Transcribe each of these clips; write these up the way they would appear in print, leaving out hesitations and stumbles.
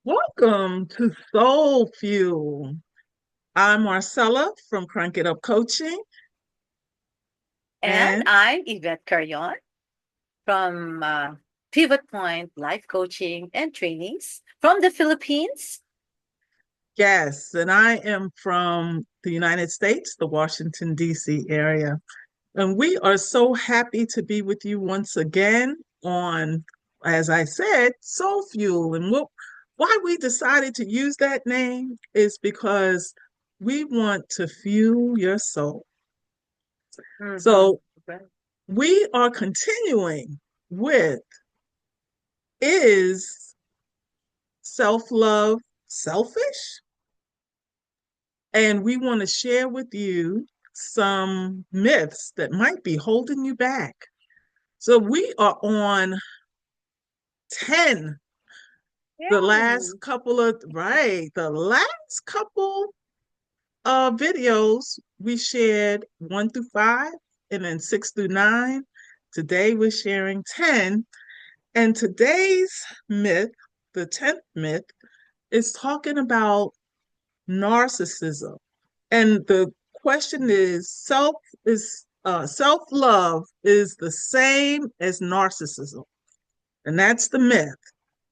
Welcome to Soul Fuel. I'm Marcella from Crank It Up Coaching, And and I'm Yvette Carrion from Pivot Point Life Coaching and Trainings from the Philippines. yes, and I am from the United States, the Washington, D.C. area. And we are so happy to be with you once again on, as I said, Soul Fuel. And why we decided to use that name is because we want to fuel your soul. Mm-hmm. So Right. we are continuing with is self-love selfish? And we want to share with you some myths that might be holding you back. So we are on 10. Yay. The last couple of videos we shared 1 through 5 and then 6 through 9. Today we're sharing 10. And today's myth, the 10th myth, is talking about narcissism. And the question is self-love is the same as narcissism. And that's the myth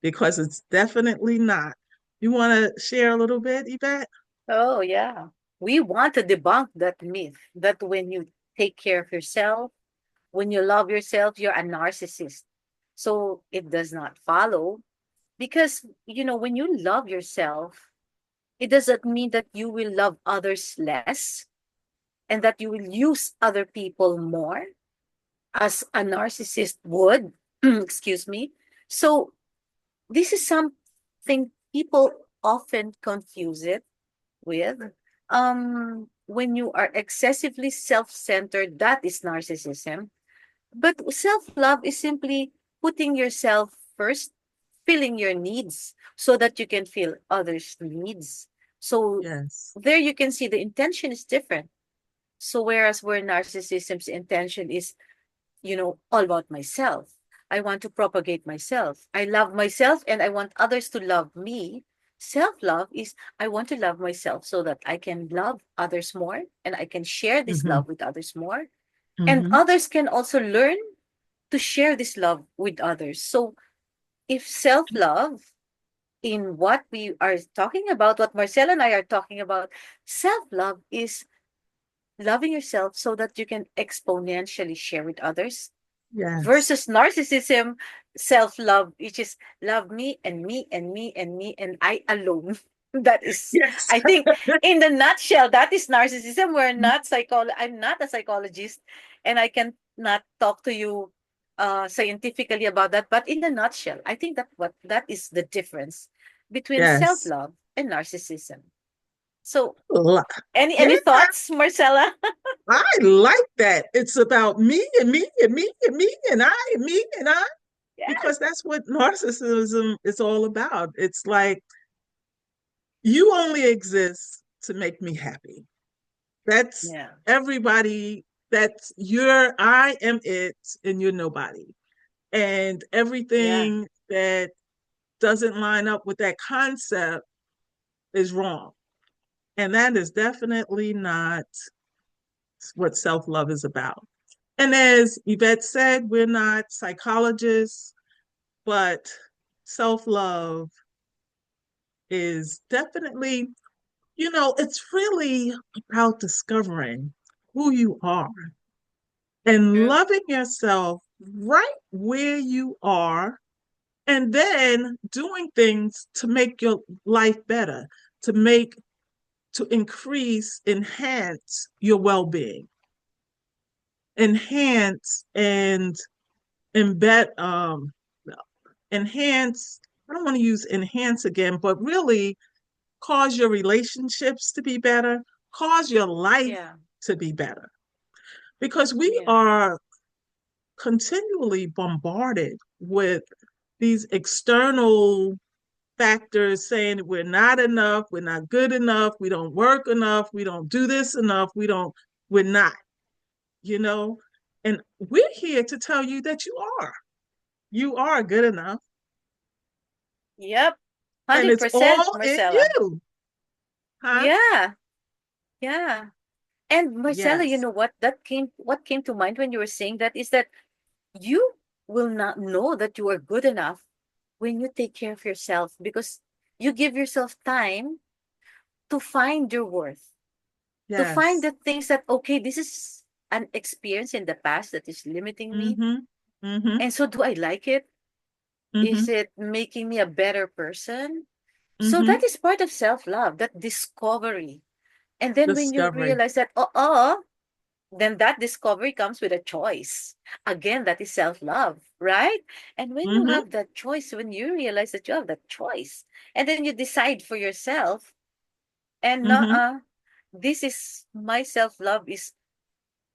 because it's definitely not. You want to share a little bit, Yvette? Oh, yeah. We want to debunk that myth that when you take care of yourself, when you love yourself, you're a narcissist. So it does not follow because, when you love yourself, it doesn't mean that you will love others less and that you will use other people more as a narcissist would. Excuse me. So this is something people often confuse it with. When you are excessively self-centered, that is narcissism. But self-love is simply putting yourself first, filling your needs so that you can fill others' needs. So Yes. there you can see the intention is different. So whereas where narcissism's intention is all about myself. I want to propagate myself. I love myself and I want others to love me. Self love is I want to love myself so that I can love others more and I can share this Mm-hmm. love with others more. And Mm-hmm. others can also learn to share this love with others. So if self love, in what we are talking about, what Marcella and I are talking about, self love is loving yourself so that you can exponentially share with others Yes. versus narcissism, self-love, which is love me and me and me and me and I alone. That is, Yes. I think, in the nutshell, that is narcissism. I'm not a psychologist, and I can not talk to you scientifically about that. But in a nutshell, I think that is the difference between Yes. self-love and narcissism. So, Li- Yeah, any thoughts, Marcella? I like that. It's about me and me and me and me and I and me and I Yes. because that's what narcissism is all about. It's like you only exist to make me happy. That's Yeah. everybody. I am it and you're nobody. And Yeah. everything that doesn't line up with that concept is wrong. And that is definitely not what self love is about. And as Yvette said, we're not psychologists, but self love is definitely, it's really about discovering who you are and True. loving yourself right where you are, and then doing things to make your life better, to make, to increase, enhance your well being, enhance and embed, enhance. I don't want to use enhance again, but really cause your relationships to be better, cause your life Yeah. to be better. Because we Yeah. are continually bombarded with these external factors saying that we're not enough, we're not good enough, we don't work enough, we don't do this enough, we're not, you know? And we're here to tell you that you are. You are good enough. Yep. And it's 100%, all in Marcella. you, huh? Yeah, yeah. And Marcella, you Yes, know what came to mind when you were saying that is that you will not know that you are good enough when you take care of yourself because you give yourself time to find your worth, to find yes. the things that, okay, this is an experience in the past that is limiting me. Mm-hmm. Mm-hmm. And so, do I like it? Mm-hmm. Is it making me a better person? So, Mm-hmm. that is part of self love, that discovery. And then, when you Discovery. realize that, then that discovery comes with a choice. Again, that is self love, right? And when you Mm-hmm. have that choice, when you realize that you have that choice, and then you decide for yourself, and Mm-hmm. this is my self love is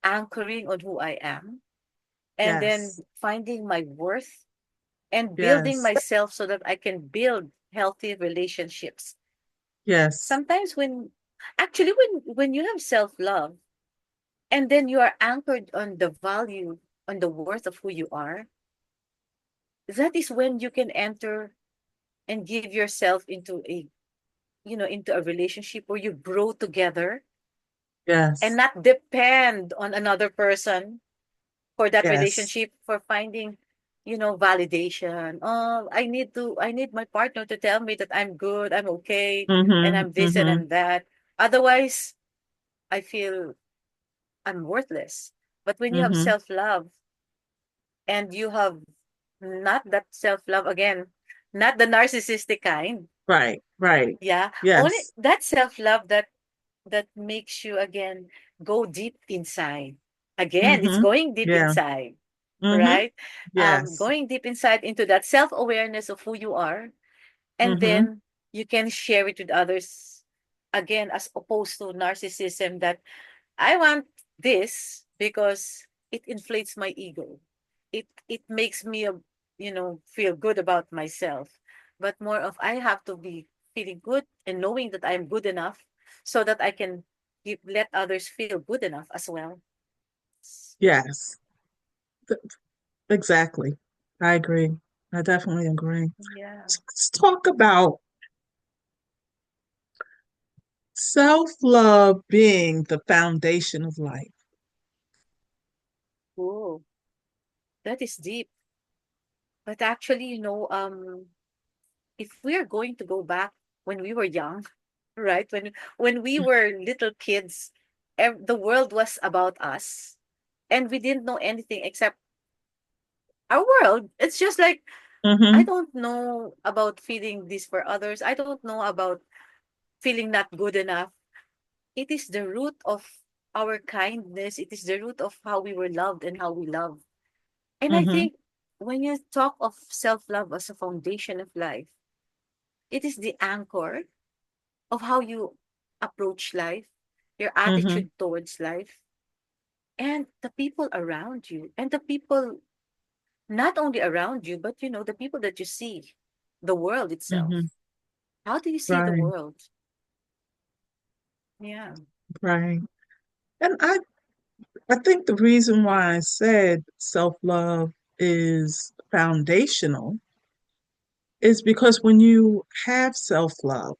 anchoring on who I am, and then Yes. finding my worth and building Yes. myself so that I can build healthy relationships. Yes. Sometimes actually when you have self love and then you are anchored on the value, on the worth of who you are, that is when you can enter and give yourself into into a relationship where you grow together and Yes. not depend on another person for that Yes. relationship, for finding validation. Oh, I need my partner to tell me that I'm good, I'm okay, and Mm-hmm. I'm this and Mm-hmm. I'm that. Otherwise I feel I'm worthless. But when you have Mm-hmm. self love and you have not that self love again, not the narcissistic kind. Right. Right. Yeah, only Yes. that self love that makes you again go deep inside. Again, it's Mm-hmm. going deep Yeah. inside, Mm-hmm. right? Yes. Going deep inside into that self awareness of who you are, and Mm-hmm. then you can share it with others. Again, as opposed to narcissism, that I want this because it inflates my ego. It makes me feel good about myself. But more of I have to be feeling good and knowing that I'm good enough so that I can let others feel good enough as well. Yes. Exactly. I agree. I definitely agree. Yeah. So let's talk about self-love being the foundation of life. Oh, that is deep. But actually, if we are going to go back when we were young, right? When we were little kids, the world was about us, and we didn't know anything except our world. It's just like I Mm-hmm. don't know about feeling this for others. I don't know about feeling not good enough. It is the root of our kindness. It is the root of how we were loved and how we love. And I Mm-hmm. think when you talk of self love as a foundation of life, it is the anchor of how you approach life, your Mm-hmm. attitude towards life, and the people around you, and the people not only around you, but the people that you see, the world itself. Mm-hmm. How do you see the Right. world? Yeah. Right. And I think the reason why I said self-love is foundational is because when you have self-love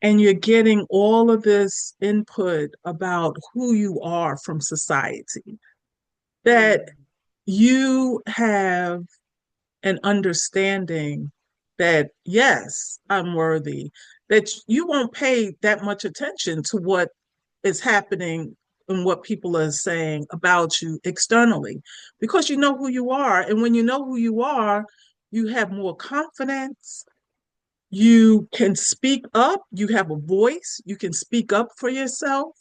and you're getting all of this input about who you are from society, that Mm. you have an understanding that, yes, I'm worthy, that you won't pay that much attention to what is happening and what people are saying about you externally because you know who you are. And when you know who you are, you have more confidence. You can speak up. You have a voice. You can speak up for yourself.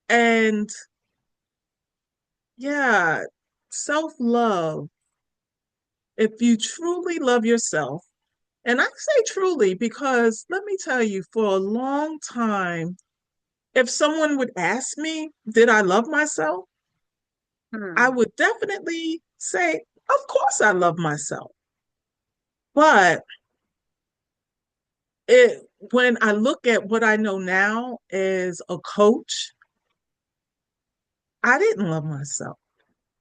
And yeah, self love, if you truly love yourself, and I say truly because let me tell you, for a long time, if someone would ask me, did I love myself? I Hmm. would definitely say, of course I love myself. But it when I look at what I know now as a coach, I didn't love myself.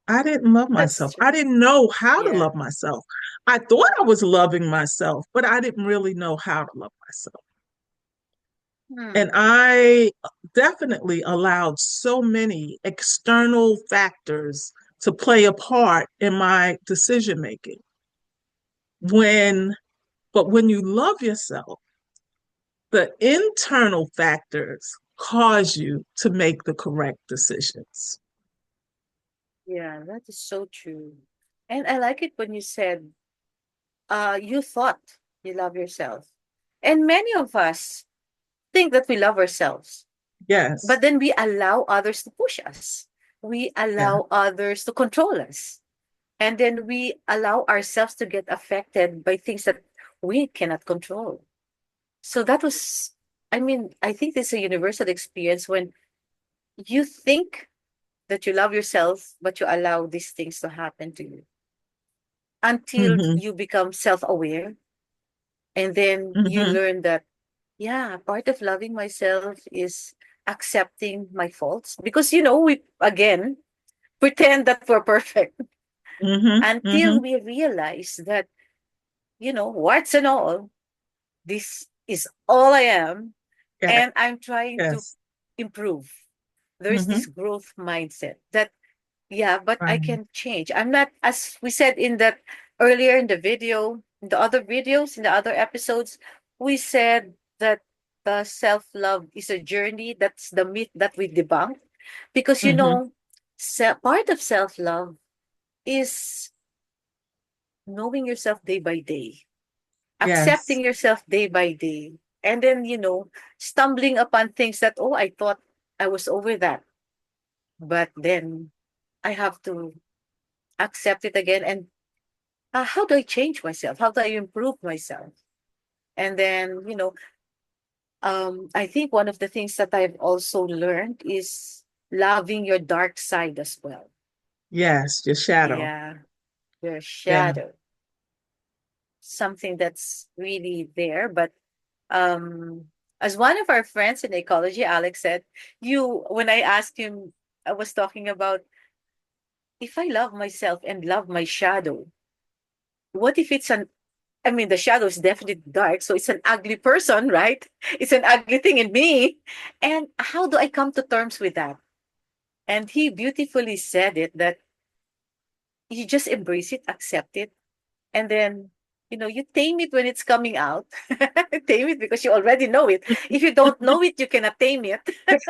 I didn't love That's myself. true. I didn't know how to Yeah. love myself. I thought I was loving myself, but I didn't really know how to love myself. And Hmm. I definitely allowed so many external factors to play a part in my decision making. When, but when you love yourself, the internal factors cause you to make the correct decisions. Yeah, that is so true. And I like it when you said, you thought you love yourself. And many of us think that we love ourselves, Yes. but then we allow others to push us. We Yeah. allow others to control us. And then we allow ourselves to get affected by things that we cannot control. So that was, I mean, I think this is a universal experience when you think that you love yourself, but you allow these things to happen to you until Mm-hmm. you become self aware. And then you Mm-hmm. learn that, yeah, part of loving myself is accepting my faults. Because, we, again, pretend that we're perfect Mm-hmm. until Mm-hmm. we realize that, warts and all, this is all I am. Yeah. And I'm trying to Yes. improve. There's Mm-hmm. this growth mindset that, yeah, but I Right. can change. I'm not, as we said in that earlier in the video, in the other videos, in the other episodes, we said that the self love is a journey. That's the myth that we debunk. Because, Mm-hmm. part of self love is knowing yourself day by day, Yes. accepting yourself day by day, and then, stumbling upon things that, oh, I thought I was over that. But then I have to accept it again. And how do I change myself? How do I improve myself? And then, I think one of the things that I've also learned is loving your dark side as well. Yes. Your shadow. Yeah, your Yeah. shadow, something that's really there. But um, as one of our friends in ecology, Alex said, when I asked him, I was talking about if I love myself and love my shadow, what if I mean, the shadow is definitely dark, so it's an ugly person, right? It's an ugly thing in me. And how do I come to terms with that? And he beautifully said it that you just embrace it, accept it, and then, you tame it when it's coming out. Tame it because you already know it. If you don't know it, you cannot tame it. It's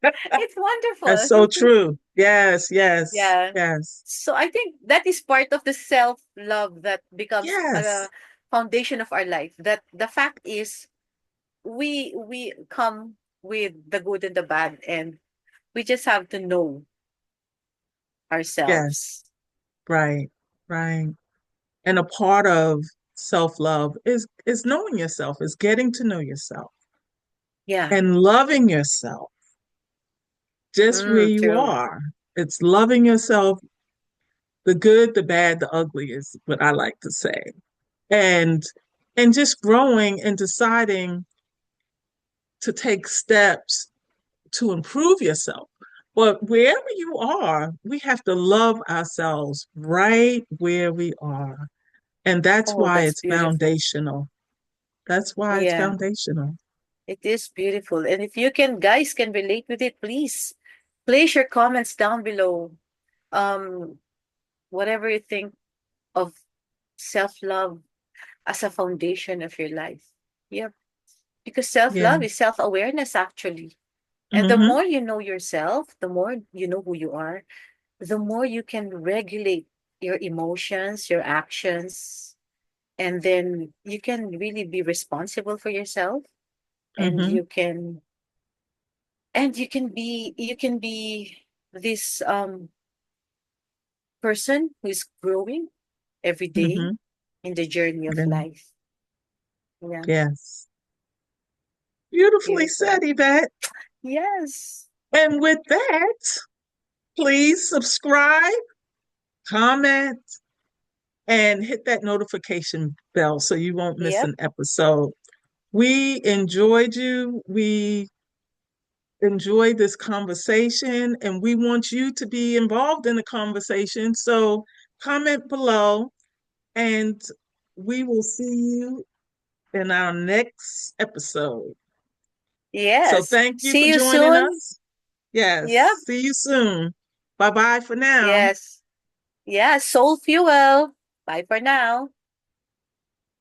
That's wonderful. so true. Yes. Yes. Yeah. Yes. So I think that is part of the self love that becomes a Yes. foundation of our life. That the fact is, we come with the good and the bad, and we just have to know Yes. ourselves. Right. Right. And a part of self-love is knowing yourself, is getting to know yourself Yeah. and loving yourself just where you True. are. It's loving yourself, the good, the bad, the ugly is what I like to say. And and just growing and deciding to take steps to improve yourself. But wherever you are, we have to love ourselves right where we are. And that's Oh, why that's it's beautiful. foundational. That's why it's Yeah, foundational. it is beautiful. And if you guys can relate with it, please place your comments down below. Um, whatever you think of self love as a foundation of your life. Yep. Because self Yeah. love is self awareness, actually. And the Mm-hmm. more you know yourself, the more you know who you are, the more you can regulate your emotions, your actions, and then you can really be responsible for yourself, and Mm-hmm. you can be this person who is growing every day Mm-hmm. in the journey of Yeah. life. Yeah, Yes. Beautifully beautiful. said, Yvette. Yes. And with that, please subscribe, comment, and hit that notification bell so you won't miss Yep. an episode. We enjoyed you. We enjoyed this conversation, and we want you to be involved in the conversation. So comment below, and we will see you in our next episode. So Yes. thank you for See you joining soon. us. Yes, Yep. see you soon. Bye bye for now. Yes. Yeah. Soul fuel. Bye for now.